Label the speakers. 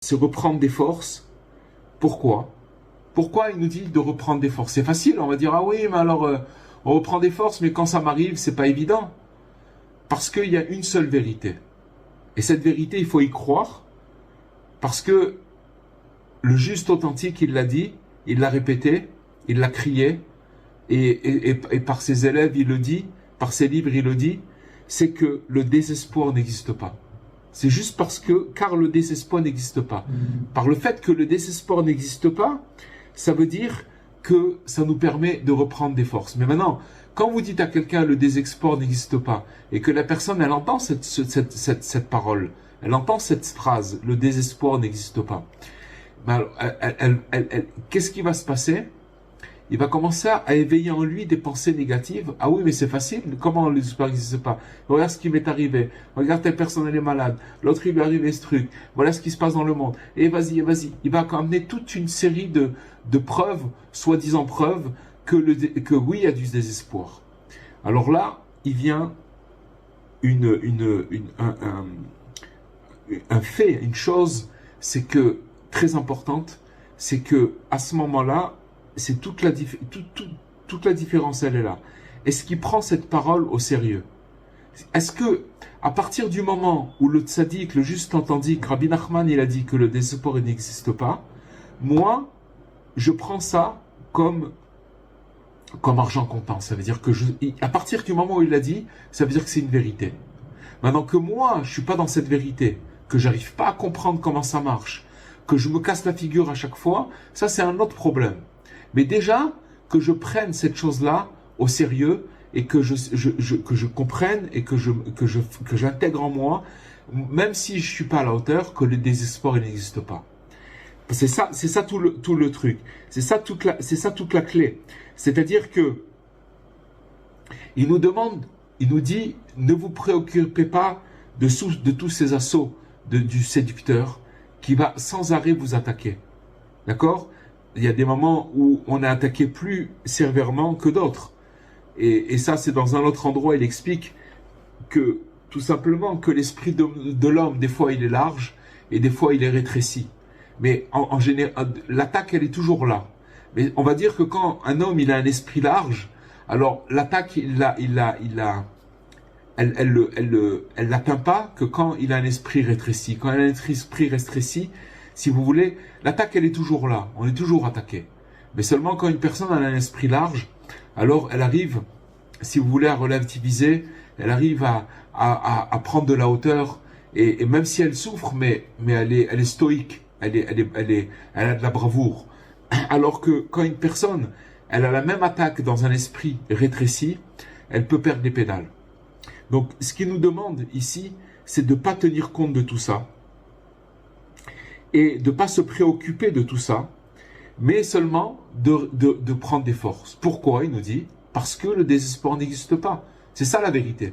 Speaker 1: c'est reprendre des forces. Pourquoi? Pourquoi il nous dit de reprendre des forces? C'est facile, on va dire, ah oui, mais alors, on reprend des forces, mais quand ça m'arrive, c'est pas évident. Parce qu'il y a une seule vérité. Et cette vérité, il faut y croire, parce que le juste authentique, il l'a dit, il l'a répété, il l'a crié, et par ses élèves, il le dit, par ses livres, il le dit, c'est que le désespoir n'existe pas. C'est juste car le désespoir n'existe pas. Par le fait que le désespoir n'existe pas, ça veut dire que ça nous permet de reprendre des forces. Mais maintenant, quand vous dites à quelqu'un le désespoir n'existe pas, et que la personne, elle entend cette parole, elle entend cette phrase, le désespoir n'existe pas, ben, qu'est-ce qui va se passer? Il va commencer à éveiller en lui des pensées négatives. Ah oui, mais c'est facile. Comment le désespoir n'existe pas? Regarde ce qui m'est arrivé. Regarde, telle personne, elle est malade. L'autre, il lui est arrivé ce truc. Voilà ce qui se passe dans le monde. Et vas-y, vas-y. Il va amener toute une série de preuves, soi-disant preuves, que oui, il y a du désespoir. Alors là, il vient un fait, une chose, c'est que, très importante, c'est que, à ce moment-là, c'est toute la différence, elle est là. Est-ce qu'il prend cette parole au sérieux? Est-ce que, à partir du moment où le tzaddik, le juste entendu, que Rabbi Nachman, il a dit que le désespoir n'existe pas, moi, je prends ça comme argent comptant. Ça veut dire que à partir du moment où il l'a dit, ça veut dire que c'est une vérité. Maintenant que moi, je suis pas dans cette vérité, que j'arrive pas à comprendre comment ça marche, que je me casse la figure à chaque fois, ça c'est un autre problème. Mais déjà, que je prenne cette chose-là au sérieux et que je comprenne et que j'intègre en moi, même si je suis pas à la hauteur, que le désespoir il n'existe pas. C'est ça tout le truc. C'est ça toute la clé. C'est-à-dire que il nous dit, ne vous préoccupez pas de tous ces assauts du séducteur qui va sans arrêt vous attaquer. D'accord? Il y a des moments où on est attaqué plus sévèrement que d'autres. Et ça, c'est dans un autre endroit, il explique que, tout simplement, que l'esprit de l'homme, des fois, il est large, et des fois, il est rétréci. Mais en général, l'attaque, elle est toujours là. Mais on va dire que quand un homme, il a un esprit large, alors l'attaque, elle l'atteint pas que quand il a un esprit rétréci. Quand il a un esprit rétréci, si vous voulez, l'attaque, elle est toujours là. On est toujours attaqué. Mais seulement quand une personne a un esprit large, alors elle arrive, si vous voulez, à relativiser, elle arrive à prendre de la hauteur, et même si elle souffre, mais elle est stoïque, elle a de la bravoure. Alors que quand une personne, elle a la même attaque dans un esprit rétréci, elle peut perdre les pédales. Donc, ce qu'il nous demande ici, c'est de ne pas tenir compte de tout ça, et de ne pas se préoccuper de tout ça, mais seulement de prendre des forces. Pourquoi? Il nous dit, parce que le désespoir n'existe pas. C'est ça la vérité.